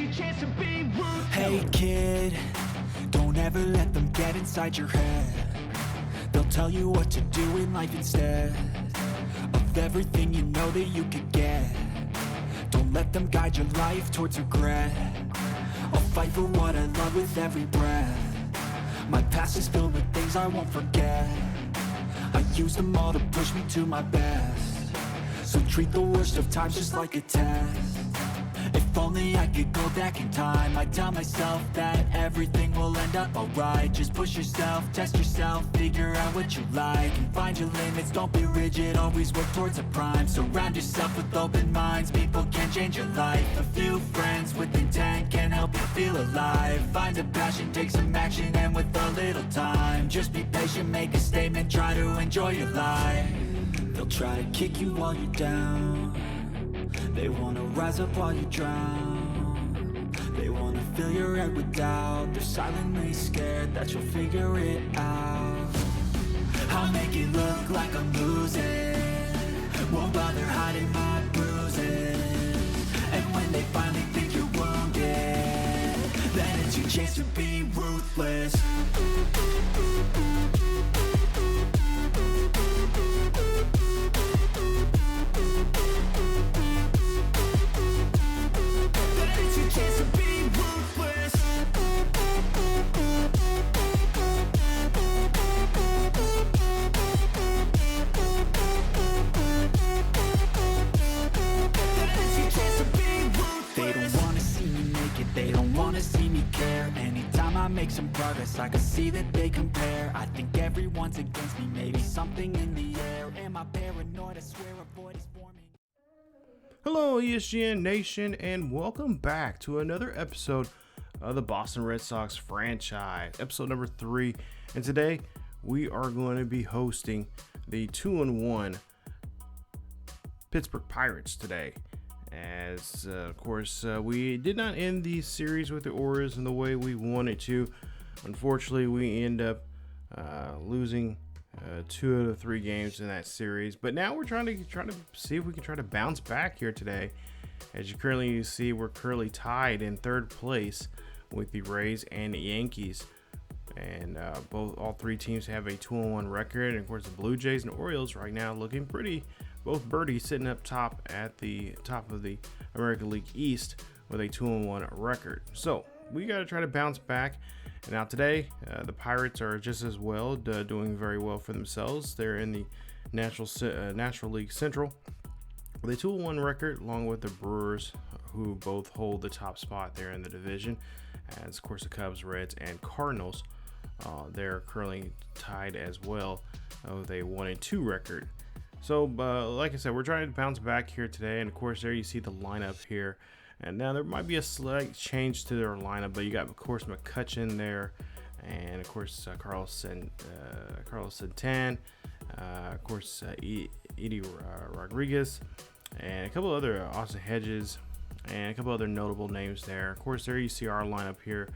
your chance to be ruthless. Hey kid, don't ever let them get inside your head. They'll tell you what to do in life instead of everything you know that you could get. Don't let them guide your life towards regret. I'll fight for what I love with every breath. My past is filled with things I won't forget. I use them all to push me to my best. So treat the worst of times just like a test. If only I could go back in time, I'd tell myself that everything will end up alright. Just push yourself, test yourself, figure out what you like, and find your limits, don't be rigid, always work towards a prime. Surround yourself with open minds, people can change your life. A few friends with intent can help you feel alive. Find a passion, take some action, and with a little time, just be patient, make a statement, try to enjoy your life. They'll try to kick you while you're down. They wanna rise up while you drown. They wanna fill your head with doubt. They're silently scared that you'll figure it out. I'll make it look like I'm losing, won't bother hiding my bruises. And when they finally think you're wounded, then it's your chance to be ruthless. They don't wanna see me care. Anytime I make some progress, I can see that they compare. I think everyone's against me, maybe something in the air. Am I paranoid? I swear a void is forming. Hello, ESGN Nation, and welcome back to another episode of the Boston Red Sox franchise, episode number 3. And today we are going to be hosting the 2-1 Pittsburgh Pirates today. As of course, we did not end the series with the Orioles in the way we wanted to. Unfortunately, we end up losing 2 out of 3 games in that series. But now we're trying to see if we can try to bounce back here today. As you currently see, we're currently tied in 3rd place with the Rays and the Yankees, and all 3 teams have a 2-1 record. And of course, the Blue Jays and Orioles right now looking pretty. Both birdies sitting up top at the top of the American League East with a 2-1 record. So we got to try to bounce back. And now today, the Pirates are just as well, doing very well for themselves. They're in the National League Central with a 2-1 record, along with the Brewers, who both hold the top spot there in the division. As of course, the Cubs, Reds, and Cardinals, they're currently tied as well with a 1-2 record. So, like I said, we're trying to bounce back here today, and of course, there you see the lineup here. And now there might be a slight change to their lineup, but you got, of course, McCutchen there, and of course, Carlos Santana, of course, Edie Rodriguez, and a couple other Austin Hedges, and a couple other notable names there. Of course, there you see our lineup here.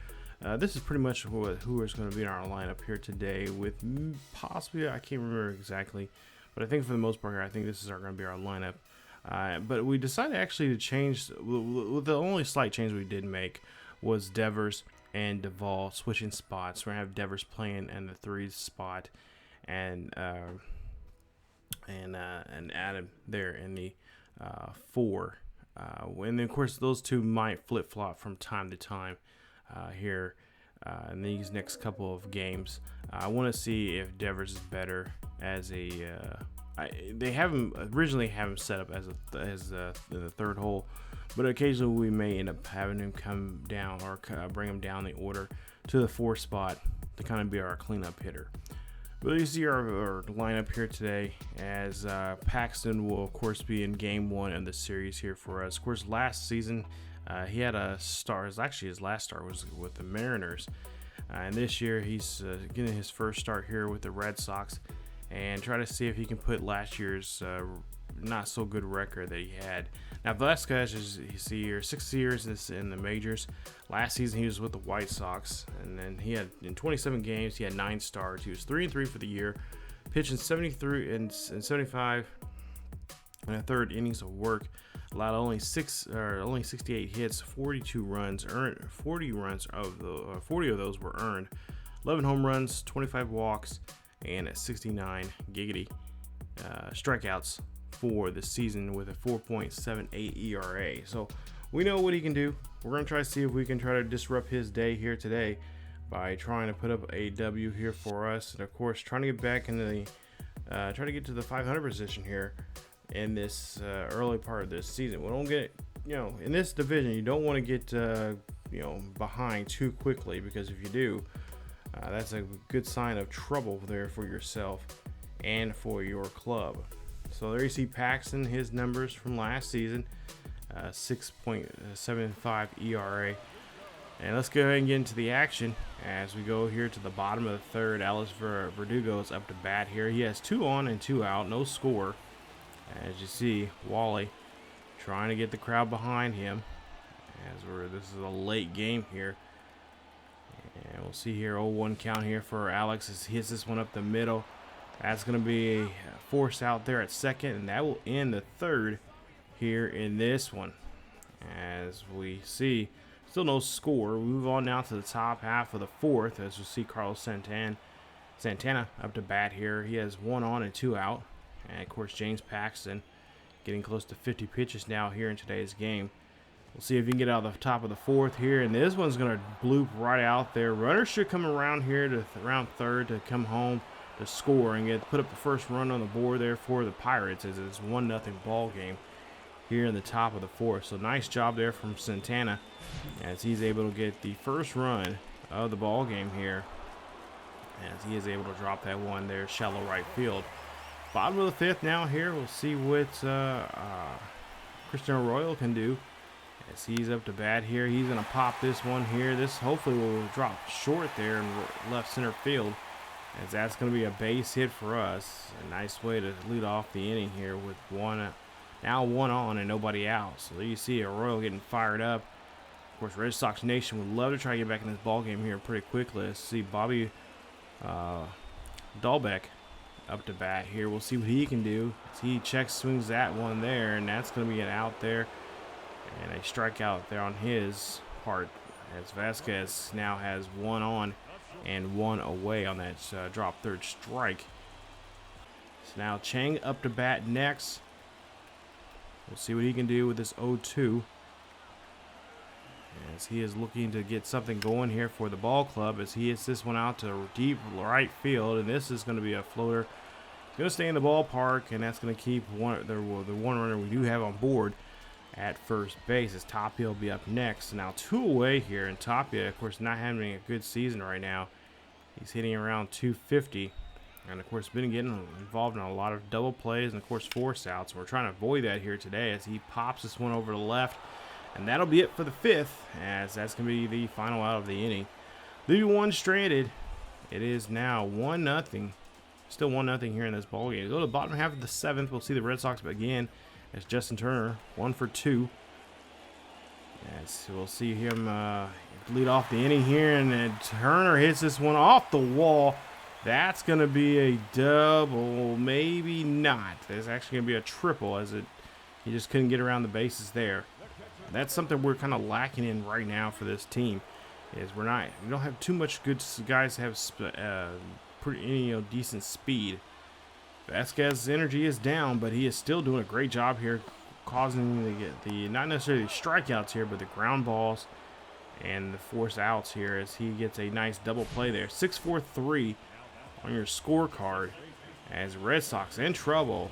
This is pretty much who is going to be in our lineup here today, with possibly, I can't remember exactly, but I think for the most part here, I think this is going to be our lineup. But we decided actually to change. The only slight change we did make was Devers and Duvall switching spots. We're going to have Devers playing in the 3 spot, and Adam there in the 4. And then, of course, those 2 might flip-flop from time to time here in these next couple of games. I want to see if Devers is better as a they originally have him set up as the 3rd hole, but occasionally we may end up having him come down or bring him down the order to the 4th spot to kind of be our cleanup hitter. But you see our lineup here today, as Paxton will of course be in game 1 of the series here for us. Of course, last season he had a star. Actually, his last start was with the Mariners, and this year he's getting his first start here with the Red Sox, and try to see if he can put last year's not so good record that he had. Now, Velasquez is, you see here, 6 years in the majors. Last season he was with the White Sox, and then he had, in 27 games, he had 9 starts. He was 3-3 for the year, pitching 73 and 75 in the third innings of work. Allowed only 68 hits, 42 runs earned. 40 of those were earned. 11 home runs, 25 walks, and 69 giggity strikeouts for the season with a 4.78 ERA. So we know what he can do. We're going to try to see if we can try to disrupt his day here today by trying to put up a W here for us. And of course, trying to get back into the, try to get to the 500 position here in this early part of this season. We don't get, in this division, you don't want to get, behind too quickly, because if you do, that's a good sign of trouble there for yourself and for your club. So there you see Paxton, his numbers from last season, 6.75 ERA. And let's go ahead and get into the action as we go here to the bottom of the third. Alex Verdugo is up to bat here. He has 2 on and 2 out, no score. As you see, Wally trying to get the crowd behind him as this is a late game here. And we'll see here, 0-1 count here for Alex as he hits this one up the middle. That's going to be a force out there at second, and that will end the third here in this one. As we see, still no score. We move on now to the top half of the fourth as we see Carlos Santana up to bat here. He has 1 on and 2 out. And of course, James Paxton getting close to 50 pitches now here in today's game. We'll see if he can get out of the top of the fourth here, and this one's going to bloop right out there. Runners should come around here to around third to come home to score and put up the first run on the board there for the Pirates as it's 1-0 ball game here in the top of the fourth. So nice job there from Santana as he's able to get the first run of the ball game here as he is able to drop that one there shallow right field. Bottom of the fifth now here. We'll see what Christian Arroyo can do as he's up to bat here. He's going to pop this one here. This hopefully will drop short there in left center field, as that's going to be a base hit for us. A nice way to lead off the inning here with now one on and nobody out. So there you see Arroyo getting fired up. Of course, Red Sox Nation would love to try to get back in this ball game here pretty quickly. Let's see Bobby Dahlbeck up to bat here. We'll see what he can do. As he swings that one there, and that's going to be an out there and a strikeout there on his part, as Vasquez now has 1 on and 1 away on that drop third strike. So now Chang up to bat next. We'll see what he can do with this 0-2 as he is looking to get something going here for the ball club as he hits this one out to deep right field, and this is going to be a floater. It's going to stay in the ballpark, and that's going to keep the one runner we do have on board at first base as Tapia will be up next. Now 2 away here, and Tapia, of course, not having a good season right now. He's hitting around 250, and of course been getting involved in a lot of double plays and of course force outs. We're trying to avoid that here today as he pops this one over to the left, and that'll be it for the fifth, as that's going to be the final out of the inning. Leaving one stranded. It is now 1-0. Still 1-0 here in this ball game. Go to the bottom half of the seventh. We'll see the Red Sox begin as Justin Turner 1 for 2. As we'll see him lead off the inning here, and then Turner hits this one off the wall. That's going to be a double, maybe not. It's actually going to be a triple as he just couldn't get around the bases there. That's something we're kind of lacking in right now for this team. Is we don't have too much good guys that have pretty decent speed. Vasquez's energy is down, but he is still doing a great job here, causing the not necessarily the strikeouts here, but the ground balls and the force outs here as he gets a nice double play there. 6-4-3 on your scorecard as Red Sox in trouble,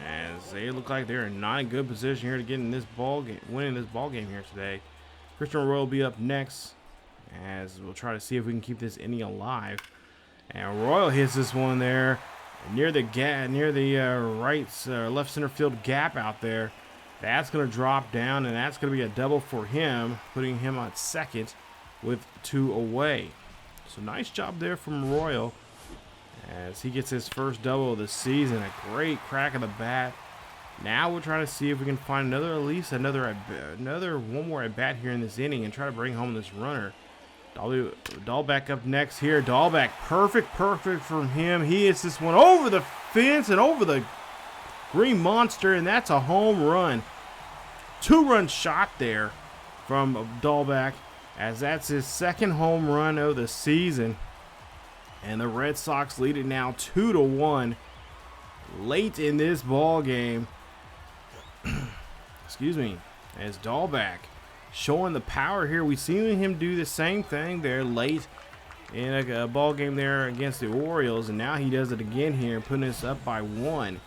as they look like they're in not a good position here to get in this ball game, winning this ball game here today. Christian Arroyo will be up next as we'll try to see if we can keep this inning alive. And Arroyo hits this one there near the left center field gap out there. That's going to drop down, and that's going to be a double for him, putting him on second with 2 away. So nice job there from Arroyo as he gets his first double of the season. A great crack of the bat. Now we're trying to see if we can find at least one more at bat here in this inning and try to bring home this runner. Dahlbeck up next here. Dahlbeck, perfect from him. He hits this one over the fence and over the Green Monster, and that's a home run. 2-run shot there from Dahlback, as that's his second home run of the season. And the Red Sox lead it now 2-1 late in this ball game. Excuse me, as Dahlback showing the power here. We've seen him do the same thing there late in a ball game there against the Orioles, and now he does it again here, putting us up by 1.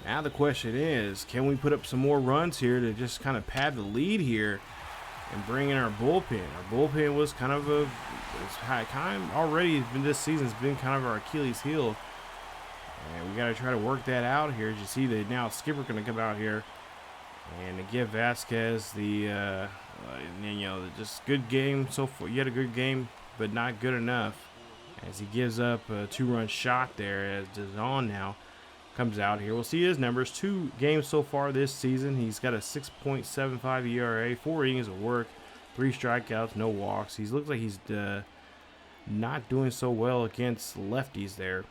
Now the question is, can we put up some more runs here to just kind of pad the lead here and bring in our bullpen? Our bullpen was kind of already this season's been kind of our Achilles heel, and we got to try to work that out here. As you see, that now Skipper going to come out here and to give Vasquez the just good game so far. You had a good game, but not good enough, as he gives up a 2-run shot there. As DeZon now comes out here. We'll see his numbers. 2 games so far this season. He's got a 6.75 ERA, 4 innings of work, 3 strikeouts, no walks. He looks like he's not doing so well against lefties there,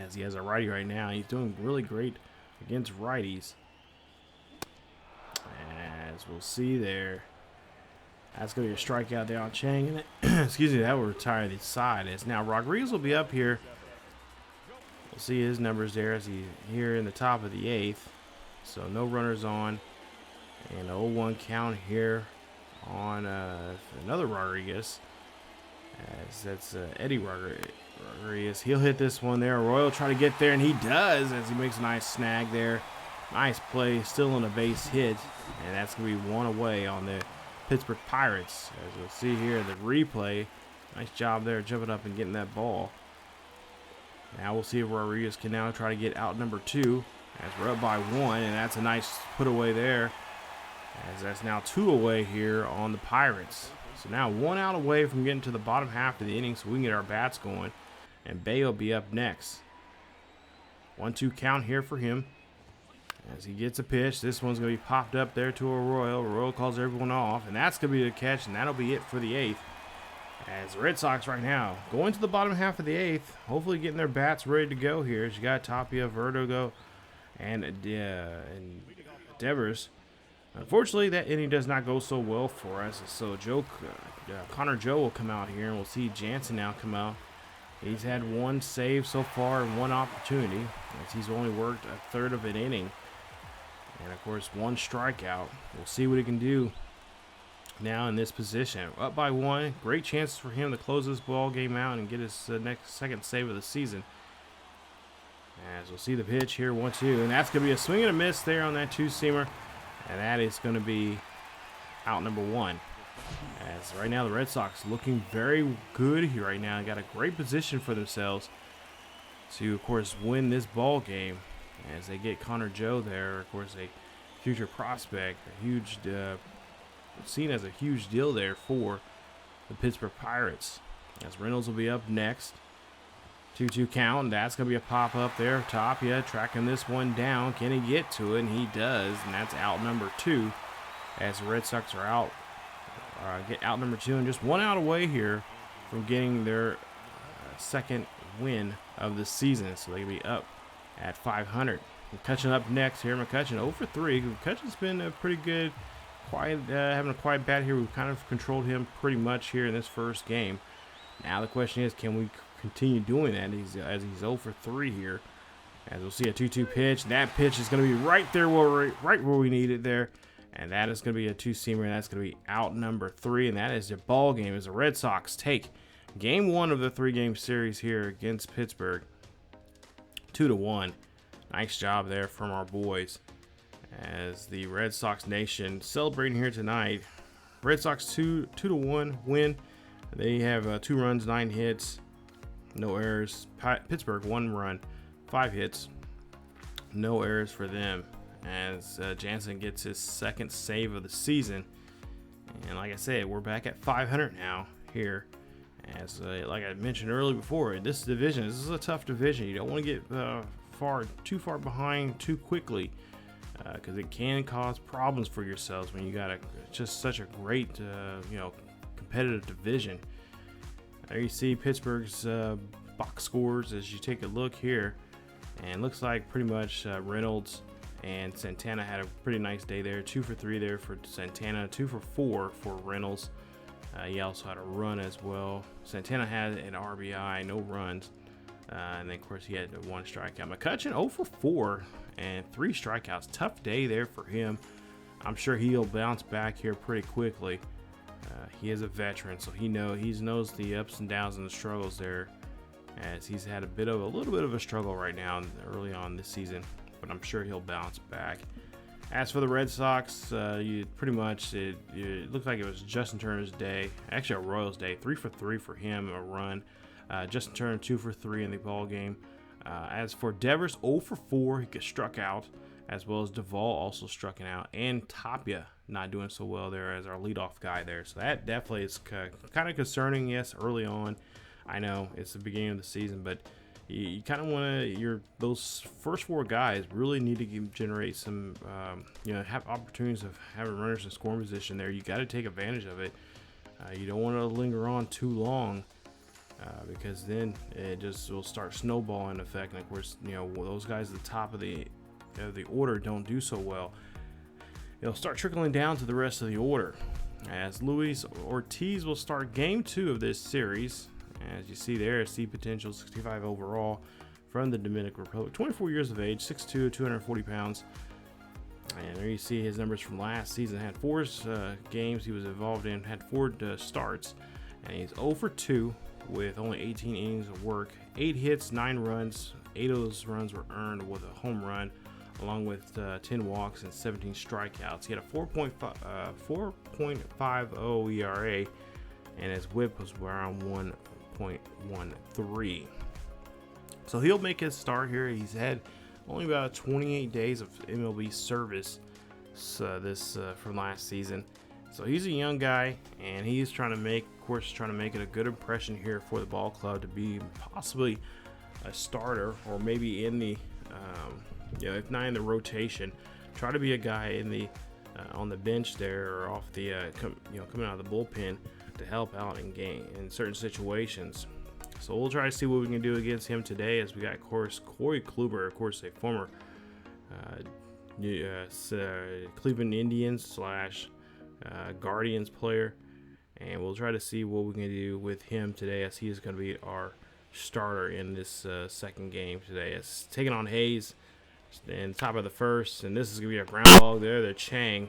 as he has a righty right now. He's doing really great against righties, as we'll see there. That's going to be a strikeout there on Chang. And excuse me, that will retire the side. As now Rodriguez will be up here. We'll see his numbers there as he's here in the top of the 8th. So no runners on. And 0-1 count here on another Rodriguez. As that's Eddie Rodriguez. He'll hit this one there. Royal try to get there, and he does, as he makes a nice snag there. Nice play, still on a base hit. And that's going to be 1 away on the Pittsburgh Pirates. As you'll see here, the replay. Nice job there, jumping up and getting that ball. Now we'll see if Rodriguez can now try to get out number 2, as we're up by 1, and that's a nice put away there, as that's now 2 away here on the Pirates. So now 1 out away from getting to the bottom half of the inning, so we can get our bats going, and Bay will be up next. 1-2 count here for him, as he gets a pitch. This one's going to be popped up there to a Royal. Royal calls everyone off, and that's going to be the catch, and that'll be it for the 8th. As the Red Sox right now going to the bottom half of the 8th, hopefully getting their bats ready to go here. As you got Tapia, Verdugo, and Devers. Unfortunately, that inning does not go so well for us. So Connor Joe will come out here, and we'll see Jansen now come out. He's had 1 save so far and 1 opportunity, as he's only worked a third of an inning. And, of course, 1 strikeout. We'll see what he can do now in this position. Up by 1. Great chances for him to close this ball game out and get his second save of the season. As we'll see the pitch here, 1-2. And that's going to be a swing and a miss there on that 2-seamer. And that is going to be out number 1. As right now the Red Sox looking very good here right now. Got a great position for themselves to, of course, win this ball game. As they get Connor Joe there, of course, a future prospect, a huge, seen as a huge deal there for the Pittsburgh Pirates. As Reynolds will be up next. 2-2 count, and that's going to be a pop-up there. Tapia tracking this one down. Can he get to it? And he does, and that's out number 2. As the Red Sox are out, get out number 2, and just 1 out away here from getting their second win of the season. So they can be up at 500. McCutcheon up next here. McCutcheon 0 for 3. McCutcheon's been a pretty good, quiet, having a quiet bat here. We've kind of controlled him pretty much here in this first game. Now the question is, can we continue doing that as he's 0 for 3 here? As we'll see a 2-2 pitch. That pitch is going to be right there, right where we need it there. And that is going to be a 2-seamer, and that's going to be out number 3. And that is the ball game as the Red Sox take game 1 of the 3-game series here against Pittsburgh. 2-1. Nice job there from our boys. As the Red Sox Nation celebrating here tonight. Red Sox 2-1 win. They have 2 runs, 9 hits, no errors. Pittsburgh 1 run, 5 hits, no errors for them. As Jansen gets his second save of the season. And like I said, we're back at 500 now here. As like I mentioned earlier before, this is a tough division. You don't want to get too far behind too quickly, because it can cause problems for yourselves when you got just such a great competitive division. There you see Pittsburgh's box scores as you take a look here. And looks like pretty much Reynolds and Santana had a pretty nice day there. 2 for 3 there for Santana, 2 for 4 for Reynolds. He also had a run as well. Santana had an RBI, no runs. And then, of course, he had 1 strikeout. McCutchen 0 for 4 and 3 strikeouts. Tough day there for him. I'm sure he'll bounce back here pretty quickly. He is a veteran, so he knows the ups and downs and the struggles there, as he's had a little bit of a struggle right now early on this season. But I'm sure he'll bounce back. As for the Red Sox, it looked like it was Justin Turner's day. Actually, a Royals day. 3 for 3 for him, a run. Justin Turner 2 for 3 in the ball game. As for Devers, 0 for 4. He got struck out, as well as Duvall also struck out, and Tapia not doing so well there as our leadoff guy there. So that definitely is kind of concerning. Yes, early on. I know it's the beginning of the season, but you kind of want to, those first 4 guys really need to generate some, have opportunities of having runners in scoring position there. You got to take advantage of it. You don't want to linger on too long, because then it just will start snowballing effect. And of course, those guys at the top of the order don't do so well. It'll start trickling down to the rest of the order, as Luis Ortiz will start game 2 of this series. As you see there, C potential 65 overall from the Dominican Republic, 24 years of age, 6'2", 240 pounds. And there you see his numbers from last season. Had 4 games he was involved in, had 4 starts, and he's 0 for 2 with only 18 innings of work, 8 hits, 9 runs. 8 of those runs were earned with a home run, along with 10 walks and 17 strikeouts. He had a 4.50 ERA, and his WHIP was around 1.13. So he'll make his start here. He's had only about 28 days of MLB service from last season. So he's a young guy, and he's trying to make it a good impression here for the ball club to be possibly a starter, or maybe in the if not in the rotation, try to be a guy in the on the bench there, or off the coming out of the bullpen to help out in certain situations. So we'll try to see what we can do against him today, as we got, of course, Corey Kluber, of course, a former Cleveland Indians / Guardians player, and we'll try to see what we can do with him today, as he is going to be our starter in this second game today. It's taking on Hayes in top of the first, and this is going to be a ground ball there to Chang,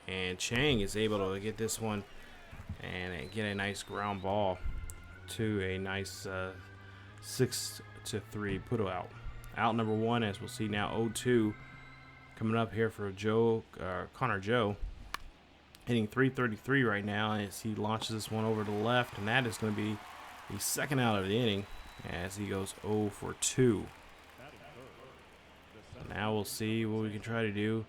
and Chang is able to get this one and get a nice ground ball to a nice 6-3 put out. Out number 1, as we'll see now. 0-2 coming up here for Connor Joe, hitting .333 right now, as he launches this one over to the left, and that is going to be the second out of the inning, as he goes 0 for 2. Now we'll see what we can try to do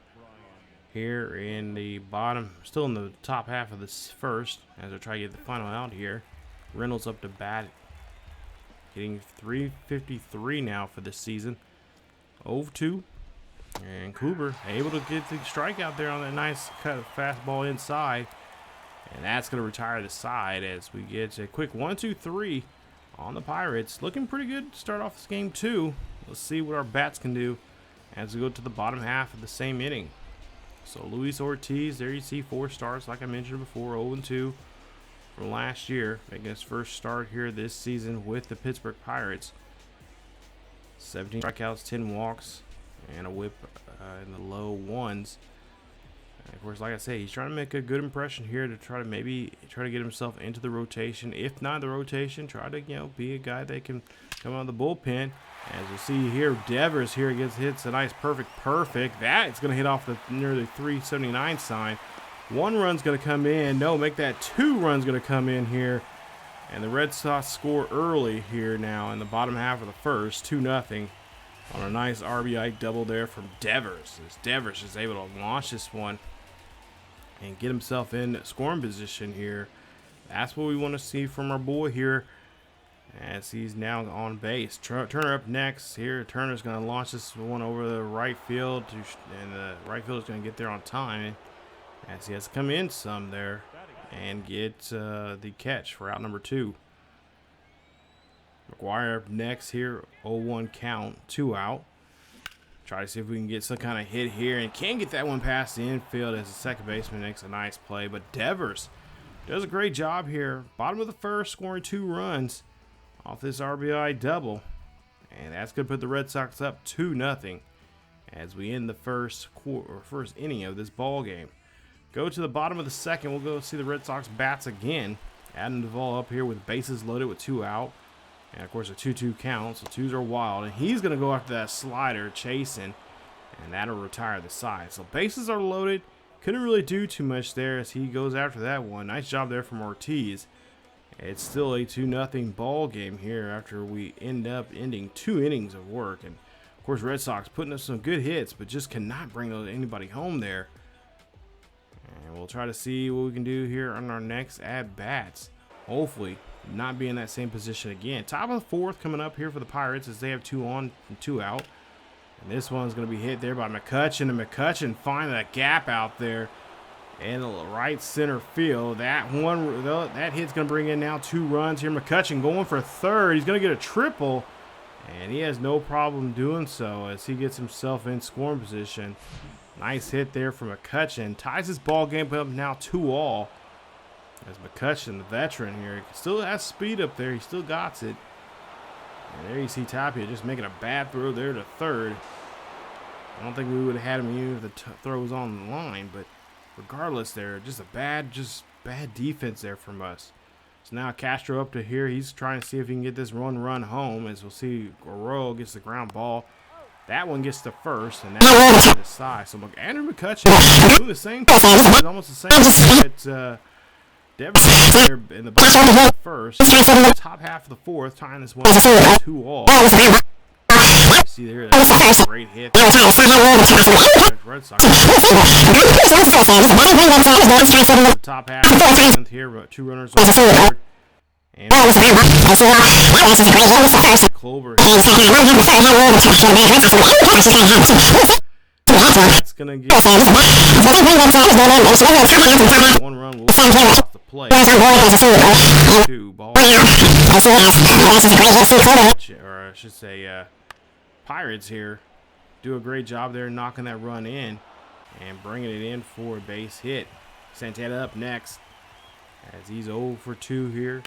here in the bottom, still in the top half of this first, as I try to get the final out here. Reynolds up to bat, hitting .353 now for this season. 0-2, and Kluber able to get the strikeout there on that nice cut of fastball inside, and that's going to retire the side, as we get a quick 1-2-3 on the Pirates. Looking pretty good to start off this game too. Let's see what our bats can do as we go to the bottom half of the same inning. So Luis Ortiz, there you see 4 starts, like I mentioned before, 0-2 from last year, making his first start here this season with the Pittsburgh Pirates. 17 strikeouts, 10 walks, and a whip in the low ones. And of course, like I say, he's trying to make a good impression here to try to get himself into the rotation. If not the rotation, try to be a guy that can come out of the bullpen. As you see here, Devers here hits a nice perfect. That it's going to hit off near the 379 sign. 1 run's going to come in. No, make that 2 runs going to come in here. And the Red Sox score early here now in the bottom half of the first, 2-0. On a nice RBI double there from Devers. As Devers is able to launch this one and get himself in scoring position here. That's what we want to see from our boy here, as he's now on base. Turner up next here. Turner's going to launch this one over the right field, and the right field is going to get there on time, as he has to come in some there and get the catch for out number 2. McGuire up next here, 0-1 count, 2 out. Try to see if we can get some kind of hit here, and can't get that one past the infield as the second baseman makes a nice play. But Devers does a great job here. Bottom of the first, scoring 2 runs off this RBI double. And that's going to put the Red Sox up 2-0 as we end the first inning of this ball game. Go to the bottom of the second. We'll go see the Red Sox bats again. Adam Duvall up here with bases loaded with 2 out. And, of course, a 2-2 count, so 2s are wild. And he's going to go after that slider, chasing, and that'll retire the side. So bases are loaded. Couldn't really do too much there as he goes after that one. Nice job there from Ortiz. It's still a 2-0 ball game here after we end up ending 2 innings of work. And, of course, Red Sox putting up some good hits, but just cannot bring anybody home there. And we'll try to see what we can do here on our next at-bats. Hopefully not be in that same position again. Top of the fourth coming up here for the Pirates as they have 2 on and 2 out. And this one's going to be hit there by McCutchen. And McCutchen finding that gap out there in the right center field. That hit's going to bring in now 2 runs here. McCutchen going for third. He's going to get a triple. And he has no problem doing so as he gets himself in scoring position. Nice hit there from McCutchen. Ties his ball game up now 2-all. As McCutchen, the veteran here, still has speed up there. He still got it. And there you see Tapia just making a bad throw there to third. I don't think we would have had him even if the throw was on the line. But regardless there, just bad defense there from us. So now Castro up to here. He's trying to see if he can get this run home. As we'll see, Guerrero gets the ground ball. That one gets to first, and that's to the side. So Andrew McCutchen doing the same thing. It's almost the same thing that Devers there in the bottom of the first. Top half of the fourth, tying this one 2-all. See there, that's a great hit. Red Sox. Top half of the seventh here, but 2 runners on third. And Clover. That's gonna get 1 run will off the play. 2 ball. Or I should say, Pirates here do a great job there knocking that run in and bringing it in for a base hit. Santana up next as he's 0 for 2 here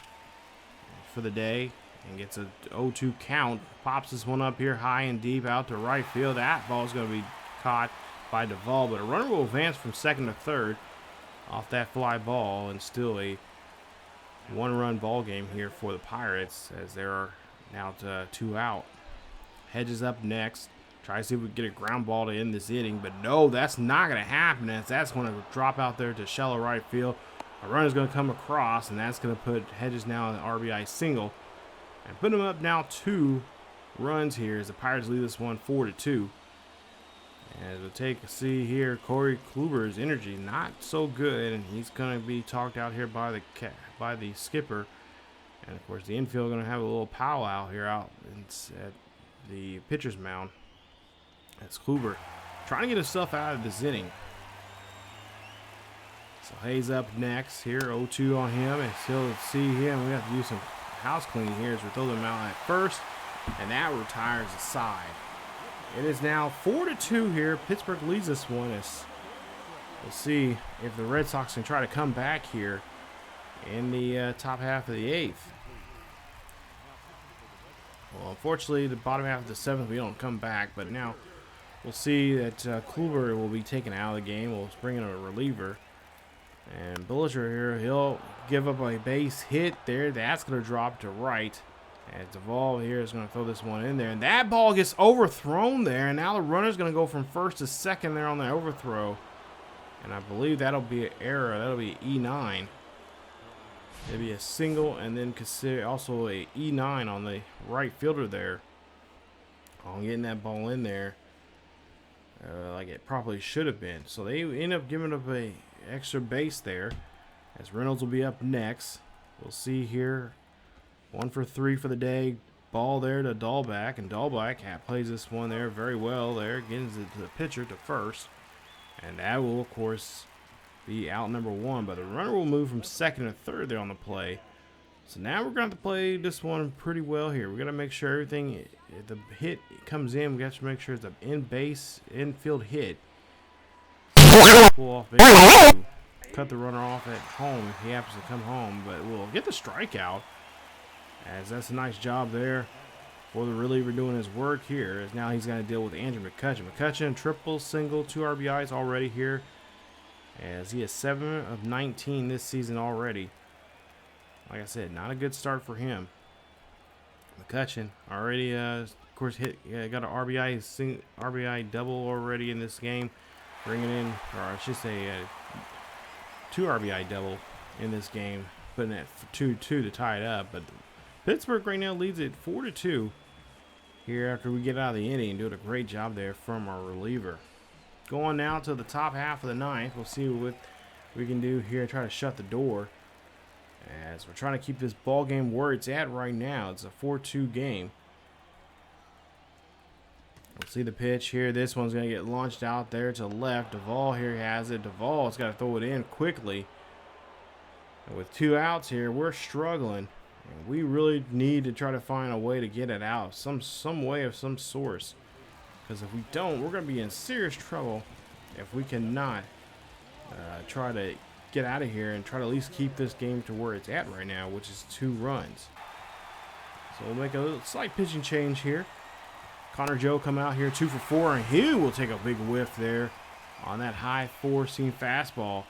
for the day and gets a 0-2 count. Pops this one up here high and deep out to right field. That ball's going to be caught by Duvall, but a runner will advance from second to third off that fly ball, and still a 1-run ball game here for the Pirates as there are now 2 out. Hedges up next. Try to see if we can get a ground ball to end this inning, but no, that's not going to happen as that's going to drop out there to shallow right field. A runner's going to come across, and that's going to put Hedges now in an RBI single and put him up now 2 runs here as the Pirates lead this one 4-2. As we'll take a see here, Corey Kluber's energy not so good, and he's going to be talked out here by the skipper. And of course, the infield going to have a little powwow here out at the pitcher's mound. That's Kluber trying to get himself out of this inning. So Hayes up next here, 0-2 on him, and still see him. We have to do some house cleaning here as we throw them out at first, and that retires the side. It is now 4-2 here. Pittsburgh leads this one. As we'll see if the Red Sox can try to come back here in the top half of the 8th. Well, unfortunately, the bottom half of the 7th, we don't come back, but now we'll see that Kluber will be taken out of the game. We'll bring in a reliever. And Bullinger here, he'll give up a base hit there. That's going to drop to right. And Duvall here is going to throw this one in there. And that ball gets overthrown there. And now the runner's going to go from first to second there on the overthrow. And I believe that'll be an error. That'll be E9. It'll be a single and then consider also a E9 on the right fielder there. On getting that ball in there like it probably should have been. So they end up giving up a extra base there as Reynolds will be up next. We'll see here. 1 for 3 for the day. Ball there to Dahlback, and Dahlback plays this one there very well there. Gets it to the pitcher to first. And that will, of course, be out number 1. But the runner will move from second to third there on the play. So now we're going to play this one pretty well here. We're going to make sure everything, the hit comes in, we got to make sure it's an infield hit. Pull off base, cut the runner off at home. He happens to come home, but we'll get the strikeout, as that's a nice job there for the reliever doing his work here. As now he's going to deal with Andrew McCutchen. McCutchen, triple, single, 2 RBIs already here, as he is 7 of 19 this season already. Like I said, not a good start for him. McCutchen already, of course, got an RBI double already in this game, bringing in, or I should say, 2 RBI double in this game, putting it 2-2 to tie it up. But Pittsburgh right now leads it 4-2 here after we get out of the inning, doing a great job there from our reliever. Going now to the top half of the ninth. We'll see what we can do here and try to shut the door, as we're trying to keep this ball game where it's at right now. It's a 4-2 game. We'll see the pitch here. This one's going to get launched out there to left. Duvall here has it. Duvall's got to throw it in quickly. And with 2 outs here, we're struggling. And we really need to try to find a way to get it out. Some way of some source. Because if we don't, we're going to be in serious trouble if we cannot try to get out of here and try to at least keep this game to where it's at right now, which is 2 runs. So we'll make a slight pitching change here. Connor Joe come out here 2 for 4, and he will take a big whiff there on that high 4-seam fastball.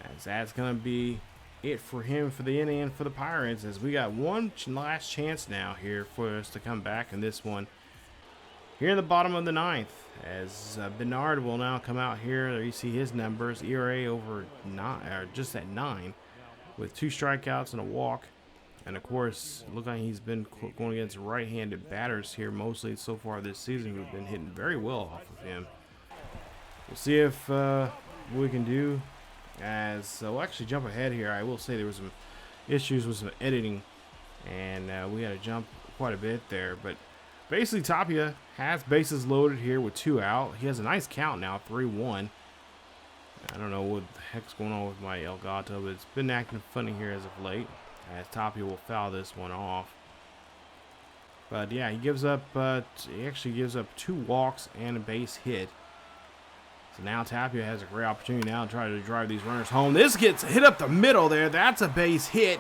As that's going to be it for him for the inning and for the Pirates, as we got one last chance now here for us to come back in this one. Here in the bottom of the ninth, as Bernard will now come out here. There you see his numbers, ERA over 9, or just at 9, with 2 strikeouts and a walk. And of course, look like he's been going against right-handed batters here mostly so far this season, who've been hitting very well off of him. We'll see if we can do. As we'll actually jump ahead here. I will say there was some issues with some editing, and we had to jump quite a bit there. But basically, Tapia has bases loaded here with 2 out. He has a nice count now, 3-1. I don't know what the heck's going on with my Elgato, but it's been acting funny here as of late, as Tapia will foul this one off. But yeah, he actually gives up 2 walks and a base hit. So now Tapia has a great opportunity now to try to drive these runners home. This gets hit up the middle there. That's a base hit.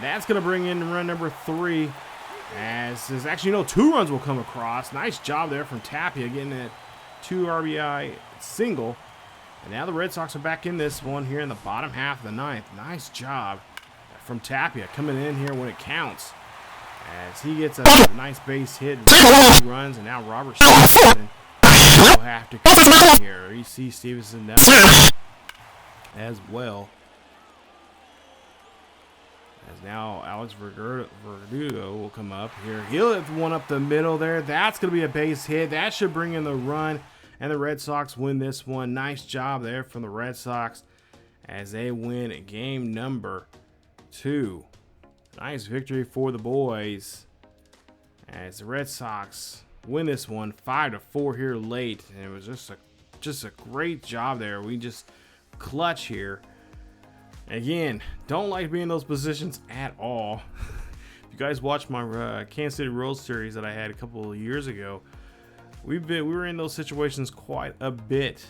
That's going to bring in run number 3. As there's actually 2 runs will come across. Nice job there from Tapia getting that 2 RBI single. And now the Red Sox are back in this one here in the bottom half of the ninth. Nice job from Tapia coming in here when it counts, as he gets a nice base hit and 2 runs. And now Robert Stevenson will have to come in here. You see Stevenson now as well. As now Alex Verdugo will come up here. He'll have one up the middle there. That's going to be a base hit. That should bring in the run, and the Red Sox win this one. Nice job there from the Red Sox as they win game number 2. Nice victory for the boys, as the Red Sox win this one 5-4 here late. And it was just a great job there. We just clutch here. Again, don't like being in those positions at all. If you guys watched my Kansas City Royals series that I had a couple of years ago, we were in those situations quite a bit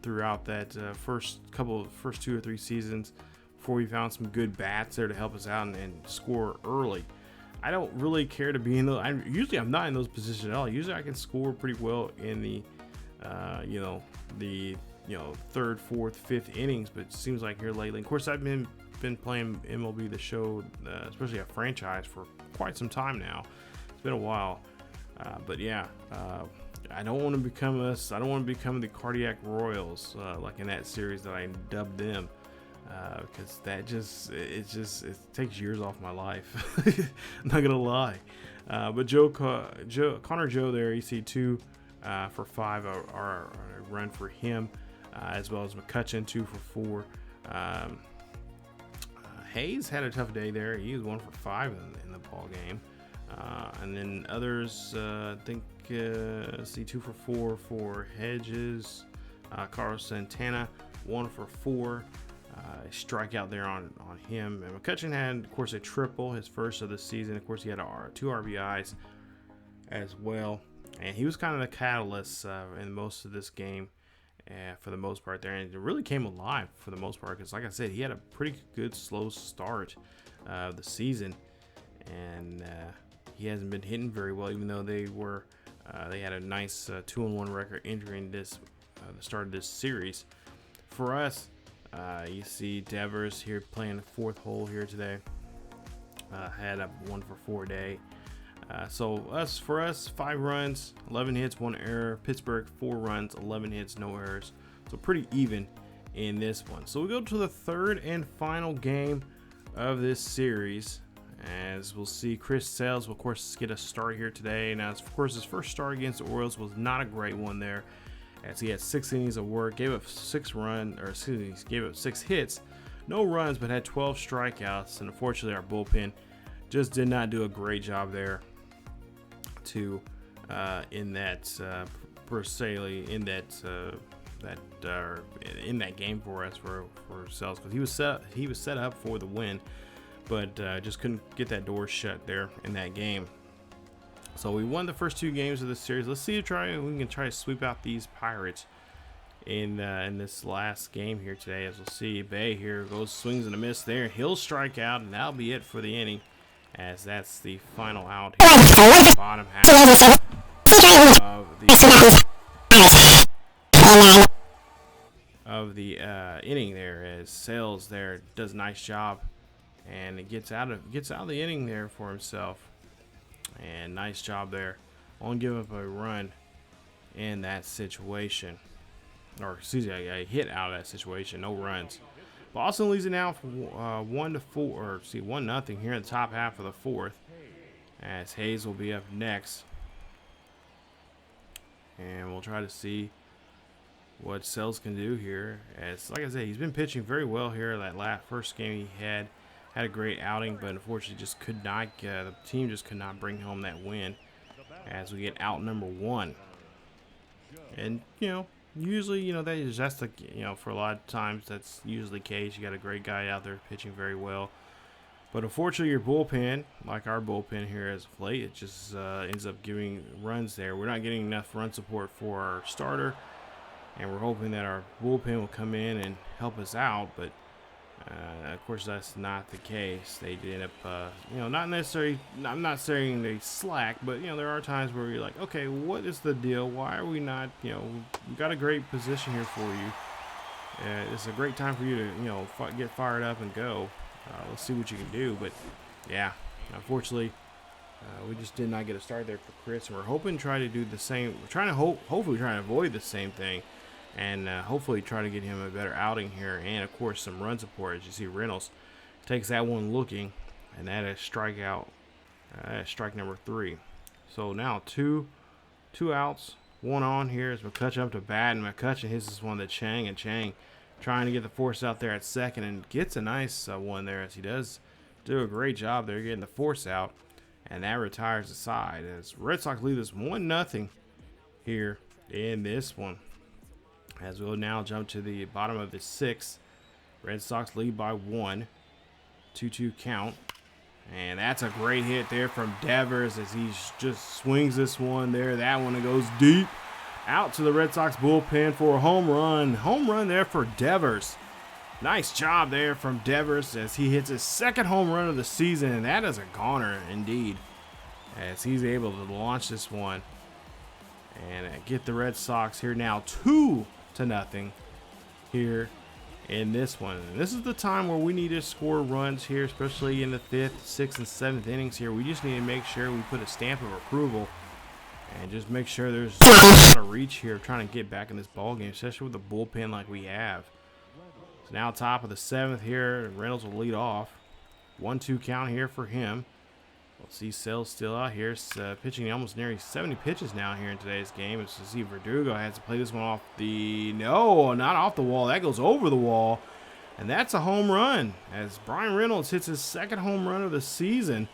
throughout that first 2 or 3 seasons, before we found some good bats there to help us out and score early. I don't really care to be in those. Usually I'm not in those positions at all. Usually I can score pretty well in the third, fourth, fifth innings, but it seems like here lately, of course, I've been playing MLB The Show, especially a franchise, for quite some time now. It's been a while, but yeah, I don't want to become the Cardiac Royals, like in that series that I dubbed them, because it takes years off my life. I'm not gonna lie, but Connor Joe there, you see 2 for 5 are a run for him. As well as McCutchen 2 for 4. Hayes had a tough day there. He was 1 for 5 in the ball game. And then others, I think, see 2 for 4 for Hedges. Carlos Santana 1 for 4. strikeout there on him. And McCutcheon had, of course, a triple, his first of the season. Of course, he had 2 RBIs as well. And he was kind of the catalyst in most of this game for the most part there. And it really came alive for the most part because, like I said, he had a pretty good slow start of the season. And he hasn't been hitting very well, even though they had a nice 2-1 record entering this the start of this series. For us, you see Devers here playing the 4th hole here today. Had a 1-for-4 day. So for us, 5 runs, 11 hits, 1 error. Pittsburgh, 4 runs, 11 hits, no errors. So pretty even in this one. So we go to the 3rd and final game of this series. As we'll see, Chris Sales will, of course, get a start here today. Now, of course, his first start against the Orioles was not a great one there, as he had 6 innings of work, gave up 6 hits, no runs, but had 12 strikeouts. And unfortunately, our bullpen just did not do a great job there in that game for us for Sales, because he was set up for the win, but just couldn't get that door shut there in that game. So we won the first 2 games of the series. Let's see if we can try to sweep out these Pirates in this last game here today. As we'll see, Bay here goes, swings and a miss there. He'll strike out, and that'll be it for the inning, as that's the final out here in the bottom half of the inning there, as Sales there does a nice job. And it gets out of the inning there for himself. And nice job there. Only give up a run in that situation. Or excuse me, a hit out of that situation. No runs. Boston leads it now for 1-0 here in the top half of the 4th. As Hayes will be up next. And we'll try to see what Sales can do here. As like I said, he's been pitching very well here. That first game he had a great outing, but unfortunately just could not the team just could not bring home that win, as we get out number 1. And usually that's the for a lot of times that's usually the case. You got a great guy out there pitching very well, but unfortunately your bullpen, like our bullpen here as of late, it just ends up giving runs there. We're not getting enough run support for our starter, and we're hoping that our bullpen will come in and help us out, but of course, that's not the case. They did end up, not necessarily. I'm not saying they slack, but there are times where you're like, okay, what is the deal? Why are we not? We've got a great position here for you. It's a great time for you to, get fired up and go. Let's see what you can do. But yeah, unfortunately, we just did not get a start there for Chris, and we're hoping to try to do the same. We're trying to hopefully trying to avoid the same thing. And hopefully try to get him a better outing here. And, of course, some run support. As you see, Reynolds takes that one looking. And that is strikeout. Strike number 3. So now two outs. 1 on here as McCutcheon up to bat. And McCutcheon hits this one to Chang. And Chang trying to get the force out there at second. And gets a nice one there, as he does do a great job there getting the force out. And that retires the side. As Red Sox lead this 1-0 here in this one. As we'll now jump to the bottom of the 6th. Red Sox lead by 1. 2-2 count. And that's a great hit there from Devers as he just swings this one there. That one goes deep out to the Red Sox bullpen for a home run. Home run there for Devers. Nice job there from Devers as he hits his 2nd home run of the season. And that is a goner indeed, as he's able to launch this one and get the Red Sox here now 2-0 here in this one. And this is the time where we need to score runs here, especially in the 5th, 6th, and 7th innings here. We just need to make sure we put a stamp of approval and just make sure there's a lot of reach here trying to get back in this ball game, especially with the bullpen like we have. So now top of the 7th here, Reynolds will lead off. 1-2 count here for him. We'll see Sales still out here, pitching almost nearly 70 pitches now here in today's game. As you see, Verdugo has to play this one off no, not off the wall. That goes over the wall, and that's a home run as Brian Reynolds hits his 2nd home run of the season.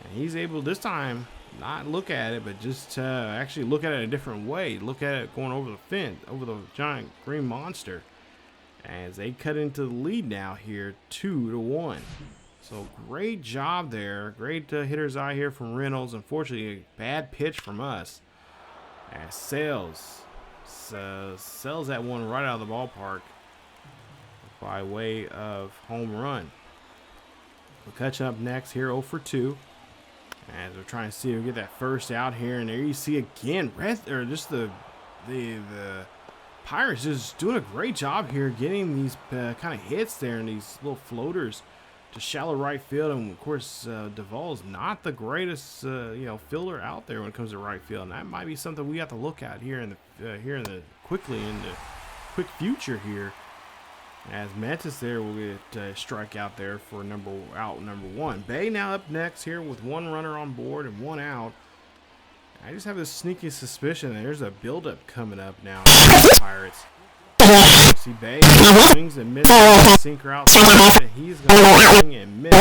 And he's able this time not look at it, but just actually look at it a different way. Look at it going over the fence, over the giant green monster. as they cut into the lead now here, 2-1. So great job there. Great hitter's eye here from Reynolds. Unfortunately, a bad pitch from us. As Sales that one right out of the ballpark by way of home run. We'll catch up next here, 0 for 2. As we're trying to see if we get that first out here, and there you see again, the Pirates just doing a great job here, getting these kind of hits there and these little floaters to shallow right field. And of course, Duvall is not the greatest fielder out there when it comes to right field, and that might be something we have to look at here in the quick future here. As Mantis there will get a strikeout there for number 1. Bay now up next here with 1 runner on board and 1 out. I just have this sneaky suspicion that there's a buildup coming up now for the Pirates. See Bay swings and misses, sinker outside, and he's going to swing and miss.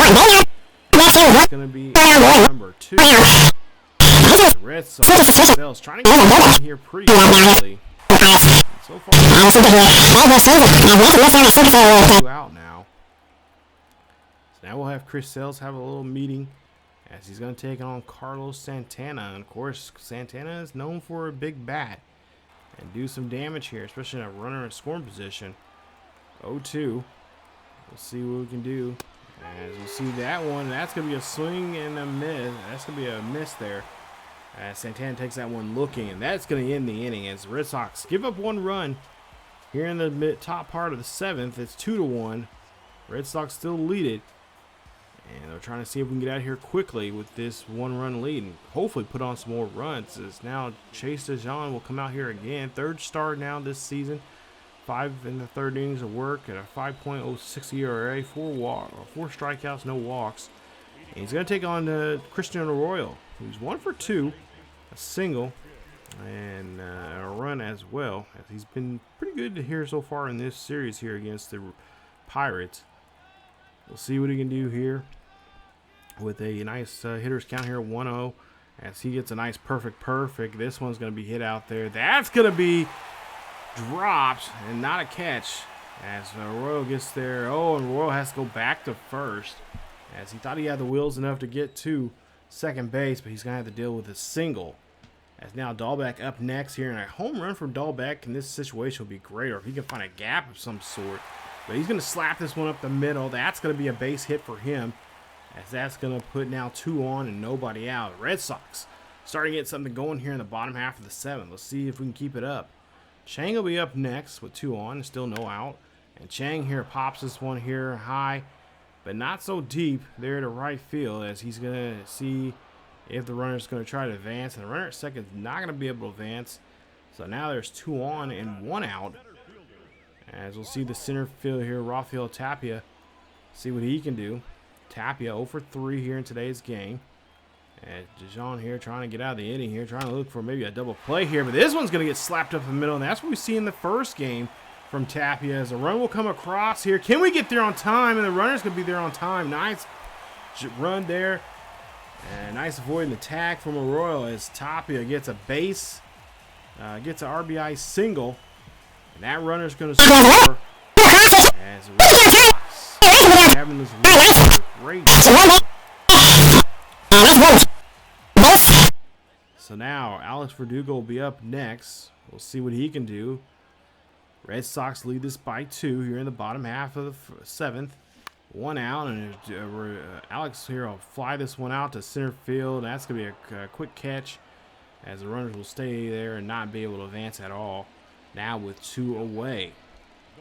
It's going to be number 2. The Red Sox trying to get in here pretty quickly. So far, 2 out now. So now we'll have Chris Sales have a little meeting as he's going to take on Carlos Santana. And of course, Santana is known for a big bat and do some damage here, especially in a runner in scoring position. 0-2. We'll see what we can do. As you see that one, that's going to be a swing and a miss. That's going to be a miss there. As Santana takes that one looking, and that's going to end the inning as the Red Sox give up 1 run here in the top part of the 7th. It's 2-1. Red Sox still lead it, and they're trying to see if we can get out of here quickly with this 1-run lead and hopefully put on some more runs. As now Chase DeJong will come out here again, 3rd start now this season, 5 in the 3rd innings of work at a 5.06 ERA, 4 strikeouts, no walks. And he's going to take on Christian Arroyo, who's 1 for 2. A single and a run as well, as he's been pretty good here so far in this series here against the Pirates. We'll see what he can do here with a nice hitter's count here, 1-0, as he gets a nice perfect. This one's going to be hit out there. That's going to be dropped and not a catch as Royal gets there. Oh, and Royal has to go back to first as he thought he had the wheels enough to get to second base, but he's going to have to deal with a single. As now Dahlbeck up next here, and a home run from Dahlbeck in this situation will be great, or if he can find a gap of some sort. But he's going to slap this one up the middle. That's going to be a base hit for him, as that's going to put now 2 on and nobody out. Red Sox starting to get something going here in the bottom half of the 7th. Let's see if we can keep it up. Chang will be up next with 2 on and still no out. And Chang here pops this one here high, but not so deep there to right field, as he's going to see if the runner's going to try to advance. And the runner at second is not going to be able to advance. So now there's 2 on and 1 out. As we'll see the center field here, Rafael Tapia, see what he can do. Tapia 0 for 3 here in today's game. And DeJong here trying to get out of the inning here, trying to look for maybe a double play here. But this one's going to get slapped up the middle, and that's what we see in the first game from Tapia, as a run will come across here. Can we get there on time? And the runner's going to be there on time. Nice run there. And nice avoiding the tag from Arroyo as Tapia gets a base, gets an RBI single. And that runner's going to score as having this great. So now Alex Verdugo will be up next. We'll see what he can do. Red Sox lead this by 2 here in the bottom half of the 7th. 1 out, and Alex here will fly this one out to center field. That's going to be a quick catch, as the runners will stay there and not be able to advance at all. Now with 2 away.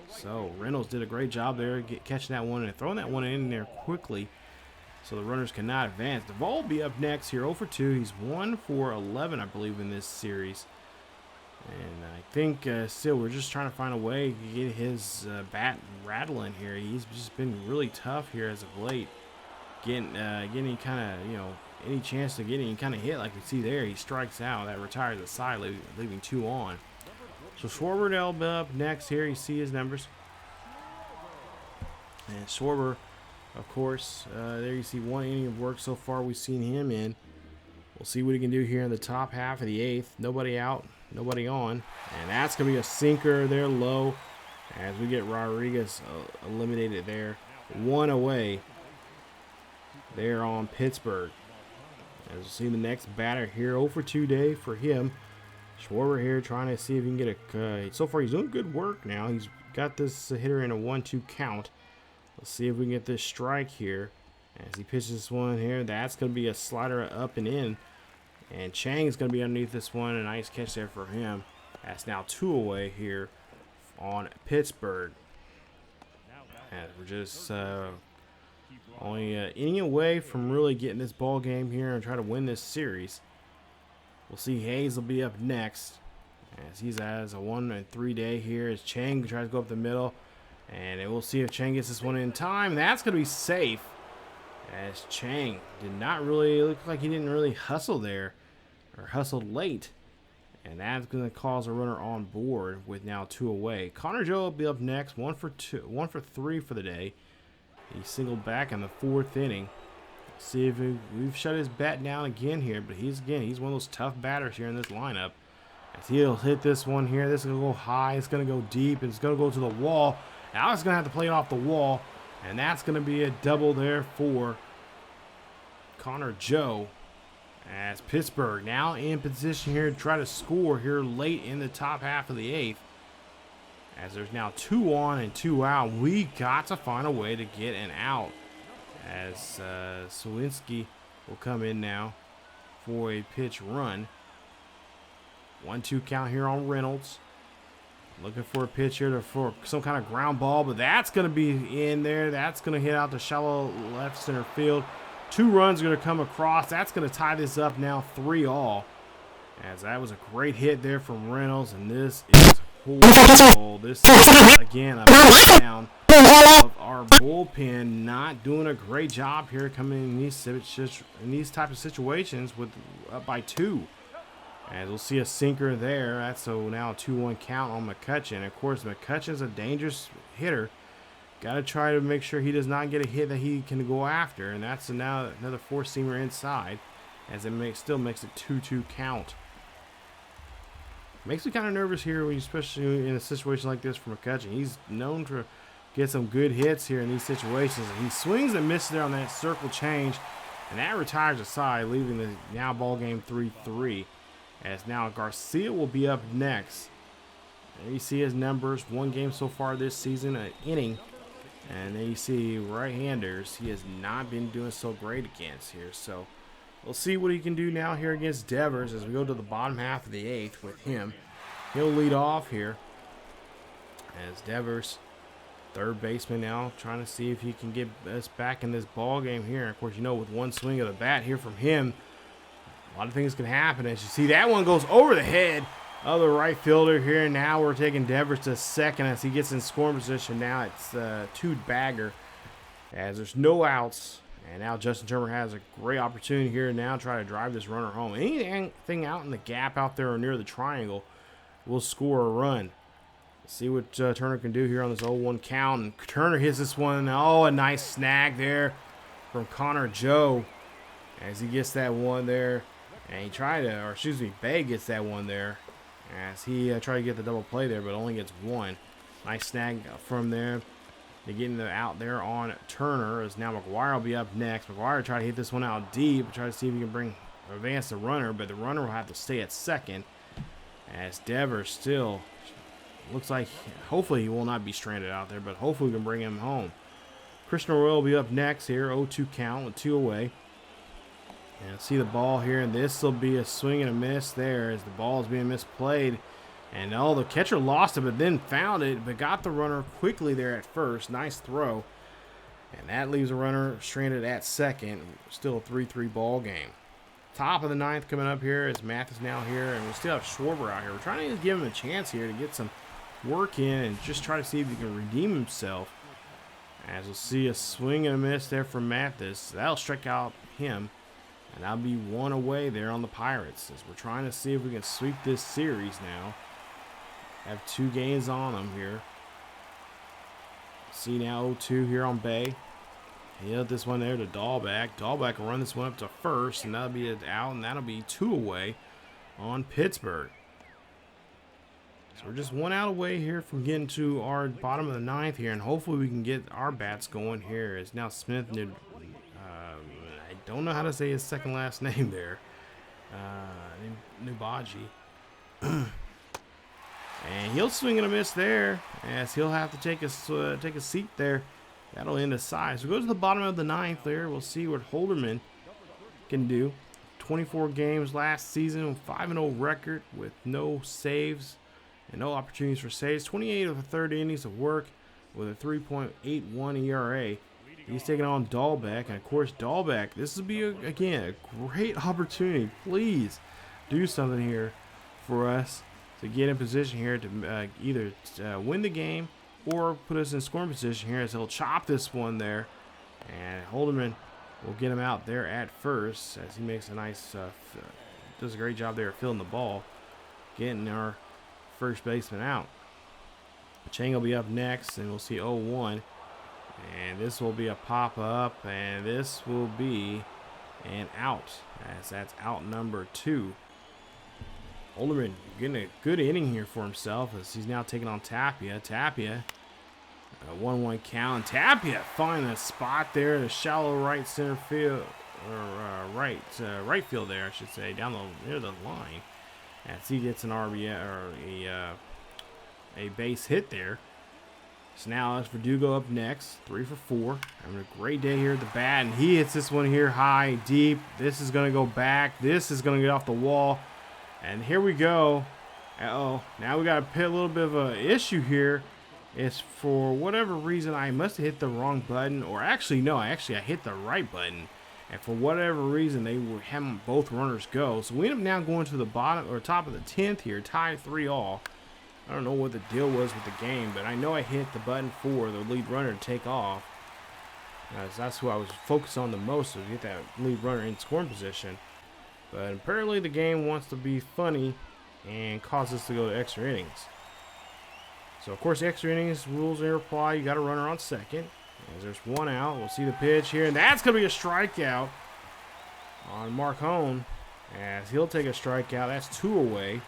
So Reynolds did a great job there catching that one and throwing that one in there quickly, so the runners cannot advance. Duvall will be up next here, 0 for 2. He's 1 for 11, I believe, in this series. And I think still we're just trying to find a way to get his bat rattling here. He's just been really tough here as of late. Getting any kind of, any chance to get any kind of hit like we see there. He strikes out. That retires the side, leaving 2 on. So Schwarber will be up next here. You see his numbers. And Schwarber, of course, there you see 1 inning of work so far we've seen him in. We'll see what he can do here in the top half of the 8th. Nobody out, nobody on. And that's going to be a sinker there low. as we get Rodriguez eliminated there. 1 away there on Pittsburgh. As we see the next batter here, 0 for 2 day for him. Schwarber here trying to see if he can get a so far he's doing good work now. He's got this hitter in a 1-2 count. Let's see if we can get this strike here. As he pitches this one here, that's going to be a slider up and in. And Chang is going to be underneath this one. A nice catch there for him. That's now 2 away here on Pittsburgh. And we're just only an inning away from really getting this ball game here and try to win this series. We'll see Hayes will be up next as he's as a 1-3 day here as Chang tries to go up the middle. And we'll see if Chang gets this one in time. That's going to be safe as Chang did not really look like he didn't really hustle there or hustled late. And that's going to cause a runner on board with now 2 away. Connor Joe will be up next, 1 for 3 for the day. He singled back in the 4th inning. See if we've shut his bat down again here, but he's one of those tough batters here in this lineup. As he'll hit this one here, this is going to go high, it's going to go deep, and it's going to go to the wall. Now it's going to have to play it off the wall, and that's going to be a double there for Connor Joe. As Pittsburgh now in position here to try to score here late in the top half of the 8th. As there's now 2 on and 2 out, we got to find a way to get an out. As Sawinski will come in now for a pitch run. 1-2 count here on Reynolds. Looking for a pitch here for some kind of ground ball, but that's going to be in there. That's going to hit out to shallow left center field. 2 runs are going to come across. That's going to tie this up now 3-all. As that was a great hit there from Reynolds, and this is horrible. This is, again, a down of our bullpen not doing a great job here coming in these type of situations with up by 2. As we'll see a sinker there. That's so now a 2-1 count on McCutchen. Of course, McCutchen's a dangerous hitter. Got to try to make sure he does not get a hit that he can go after, and that's now another 4-seamer inside, as it still makes it 2-2 count. Makes me kind of nervous here, especially in a situation like this for McCutchen. He's known to get some good hits here in these situations. And he swings and misses there on that circle change, and that retires the side, leaving the now ball game 3-3. As now Garcia will be up next. There you see his numbers, 1 game so far this season, an inning. And then you see right-handers he has not been doing so great against here. So we'll see what he can do now here against Devers as we go to the bottom half of the 8th with him. He'll lead off here as Devers, third baseman now, trying to see if he can get us back in this ball game here. Of course, you know, with one swing of the bat here from him, a lot of things can happen. As you see, that one goes over the head of the right fielder here. Now we're taking Devers to second as he gets in scoring position. Now it's 2-bagger as there's no outs. And now Justin Turner has a great opportunity here now to try to drive this runner home. Anything out in the gap out there or near the triangle will score a run. Let's see what Turner can do here on this 0-1 count. And Turner hits this one. Oh, a nice snag there from Connor Joe as he gets that one there. And Bay gets that one there as he tried to get the double play there, but only gets one. Nice snag from there. They're getting the out there on Turner as now McGuire will be up next. McGuire tried to hit this one out deep, try to see if he can advance the runner, but the runner will have to stay at second as Devers still looks like hopefully he will not be stranded out there, but hopefully we can bring him home. Christian Royal will be up next here, 0-2 count with 2 away. And see the ball here, and this will be a swing and a miss there as the ball is being misplayed. And the catcher lost it, but then found it, but got the runner quickly there at first. Nice throw. And that leaves a runner stranded at second. Still a 3-3 ball game. Top of the 9th coming up here as Mathis now here, and we still have Schwarber out here. We're trying to give him a chance here to get some work in and just try to see if he can redeem himself. As we'll see a swing and a miss there from Mathis. That'll strike out him. And that'll be 1 away there on the Pirates as we're trying to see if we can sweep this series now. Have 2 games on them here. See now 0-2 here on Bay. He hit this one there to Dahlbeck. Dahlbeck will run this one up to first, and that'll be an out, and that'll be 2 away on Pittsburgh. So we're just one out away here from getting to our bottom of the ninth here, and hopefully we can get our bats going here. It's now Smith. I don't know how to say his second last name there. Nubaji. And he'll swing and a miss there, as he'll have to take a seat there. That'll end his side. So we go to the bottom of the ninth there. We'll see what Holderman can do. 24 games last season, 5-0 record with no saves and no opportunities for saves. 28 of the 30 innings of work with a 3.81 ERA. He's taking on Dahlbeck, and of course Dahlbeck, this will be again a great opportunity. Please do something here for us to get in position here to either win the game or put us in scoring position here, as he'll chop this one there, and Holderman will get him out there at first, as he makes a nice does a great job there of filling the ball, getting our first baseman out. Chang will be up next, and we'll see 0-1, and this will be a pop up, and this will be an out, as that's out number 2. Holderman getting a good inning here for himself, as he's now taking on Tapia. Tapia, 1-1 count. Tapia finding a spot there, the shallow right center field, or right field there, I should say, down near the line, as he gets an RBI or a base hit there. So now it's Verdugo up next, 3 for 4. Having a great day here at the bat, and he hits this one here high, deep. This is going to go back. This is going to get off the wall. And here we go. Now we got a little bit of an issue here. It's for whatever reason I must have hit the wrong button, or actually no, I hit the right button. And for whatever reason they were having both runners go. So we end up now going to the bottom or top of the 10th here, tied 3-all. I don't know what the deal was with the game, but I know I hit the button for the lead runner to take off. That's who I was focused on the most, to get that lead runner in scoring position. But apparently the game wants to be funny and cause us to go to extra innings. So, of course, extra innings rules in reply. You got a runner on second. As there's one out, we'll see the pitch here. And that's going to be a strikeout on Marcone, as he'll take a strikeout. That's 2 away.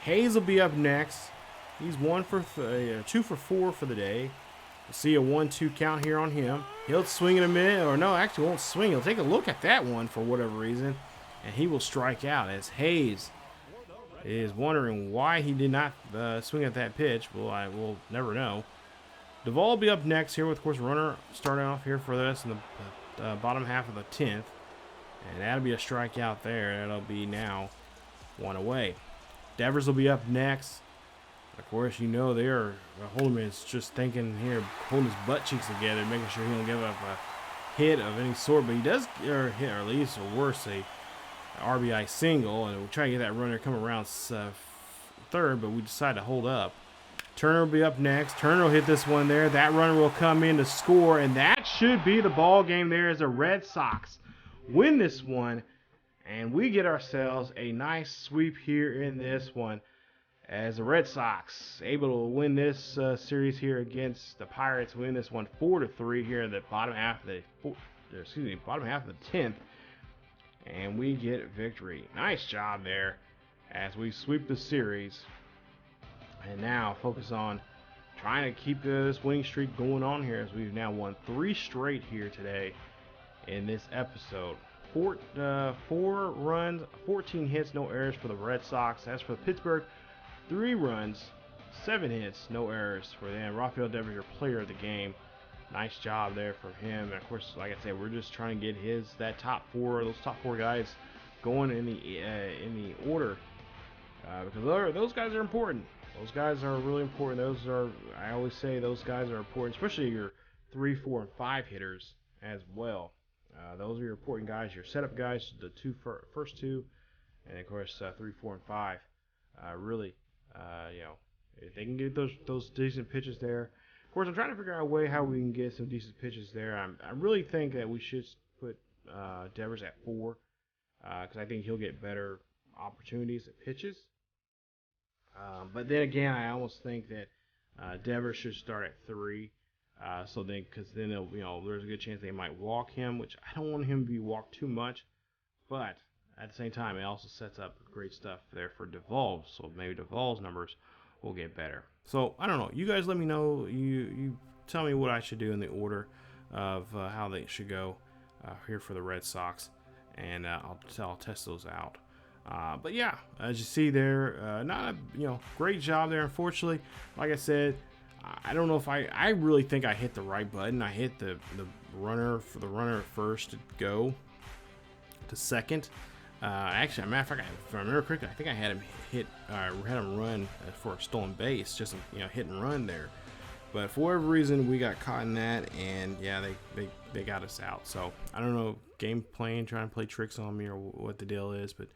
Hayes will be up next. He's 2 for 4 for the day. We'll see a 1-2 count here on him. He'll swing in a minute. Or no, actually won't swing. He'll take a look at that one for whatever reason, and he will strike out, as Hayes is wondering why he did not swing at that pitch. Well, I will never know. Duvall will be up next here with, of course, runner starting off here for us in the bottom half of the 10th. And that'll be a strikeout there. That'll be now 1 away. Devers will be up next. Of course, you know there, Holderman's just thinking here, holding his butt cheeks together, making sure he don't give up a hit of any sort. But he does hit, or at least, or worse, a RBI single, and we'll try to get that runner come around third, but we decide to hold up. Turner will be up next. Turner will hit this one there. That runner will come in to score, and that should be the ball game there, as the Red Sox win this one, and we get ourselves a nice sweep here in this one, as the Red Sox able to win this series here against the Pirates. Win this one 4-3 here in the bottom half of the bottom half of the 10th. And we get victory. Nice job there as we sweep the series. And now focus on trying to keep this winning streak going on here, as we've now won 3 straight here today in this episode. 4 runs, 14 hits, no errors for the Red Sox. As for Pittsburgh, 3 runs, 7 hits, no errors for them. Rafael Devers, your player of the game. Nice job there from him. And of course, like I said, we're just trying to get those top 4 guys going in the order, because those guys are important. Those guys are really important. I always say those guys are important, especially your 3, 4, and 5 hitters as well. Those are your important guys, your setup guys, the first 2, and of course 3, 4, and 5. Really, if they can get those decent pitches there. Of course, I'm trying to figure out a way how we can get some decent pitches there. I really think that we should put Devers at 4, because I think he'll get better opportunities at pitches. But then again, I almost think that Devers should start at 3. Because then there's a good chance they might walk him, which I don't want him to be walked too much. But at the same time, it also sets up great stuff there for Duvall. So maybe Duvall's numbers will get better. So I don't know. You guys let me know. You tell me what I should do in the order of how they should go here for the Red Sox, and I'll test those out. But yeah, as you see there, not a great job there. Unfortunately, like I said, I don't know if I really think I hit the right button. I hit the runner for the runner first to go to second. Actually, as a matter of fact, if I remember correctly, I think I had him had him run for a stolen base, just hit and run there. But for whatever reason, we got caught in that, and yeah, they got us out. So I don't know, game plan, trying to play tricks on me or what the deal is, but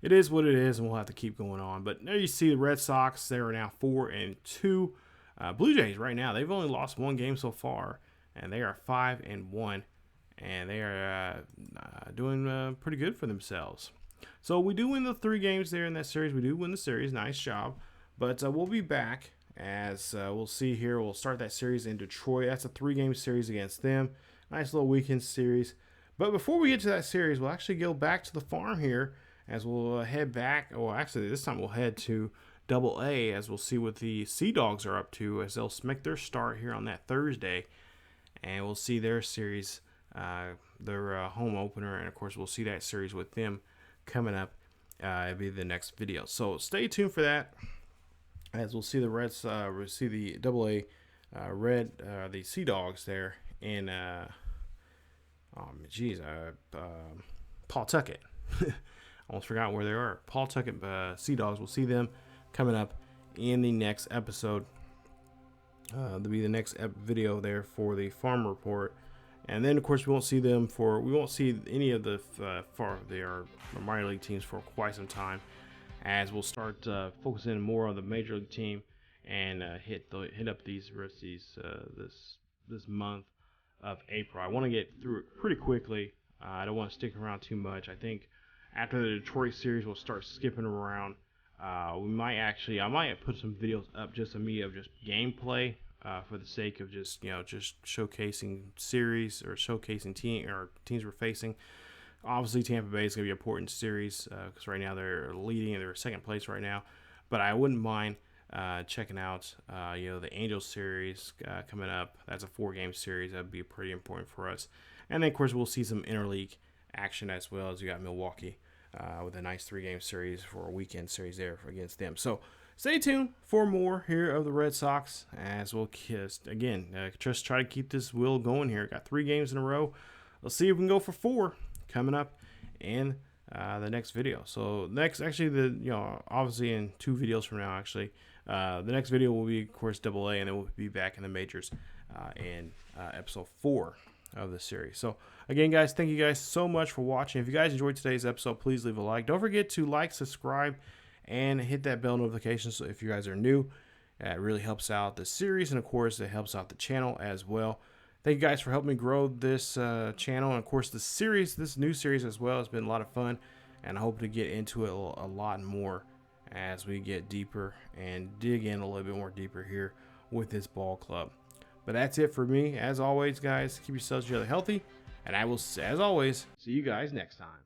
it is what it is, and we'll have to keep going on. But there you see the Red Sox. They are now 4-2. Blue Jays right now, they've only lost one game so far, and they are 5-1, and they are doing pretty good for themselves. So we do win the 3 games there in that series. We do win the series. Nice job. But we'll be back as we'll see here. We'll start that series in Detroit. That's a 3-game series against them. Nice little weekend series. But before we get to that series, we'll actually go back to the farm here as we'll head back. Well, actually, this time we'll head to Double-A as we'll see what the Sea Dogs are up to as they'll make their start here on that Thursday. And we'll see their series, their home opener. And, of course, we'll see that series with them coming up. It'll be the next video. So stay tuned for that as we'll see the Reds, we'll see the Double-A the Sea Dogs there in, Pawtucket. Almost forgot where they are. Pawtucket Sea Dogs. We'll see them coming up in the next episode. There'll be the next video there for the farm report, and then of course we won't see any of the minor league teams for quite some time, as we'll start focusing more on the major league team and hit up these this month of April. I want to get through it pretty quickly. I don't want to stick around too much. I think after the Detroit series, we'll start skipping around. I might put some videos up just of me of just gameplay for the sake of just showcasing series or showcasing teams we're facing. Obviously, Tampa Bay is going to be an important series because right now they're leading and they're second place right now. But I wouldn't mind checking out the Angels series coming up. That's a 4-game series. That'd be pretty important for us. And then of course we'll see some interleague action as well, as you got Milwaukee with a nice 3-game series for a weekend series there against them. So stay tuned for more here of the Red Sox as we'll just try to keep this wheel going here. Got 3 games in a row. Let's see if we can go for 4 coming up in the next video. So obviously in 2 videos from now, the next video will be of course Double-A, and then we'll be back in the majors in episode 4 of the series. So again, guys, thank you guys so much for watching. If you guys enjoyed today's episode, please leave a like. Don't forget to like, subscribe, and hit that bell notification. So if you guys are new, it really helps out the series, and of course it helps out the channel as well. Thank you guys for helping me grow this channel, and of course this new series as well has been a lot of fun, and I hope to get into it a lot more as we get deeper and dig in a little bit more deeper here with this ball club. But that's it for me. As always, guys, keep yourselves really healthy, and I will, as always, see you guys next time.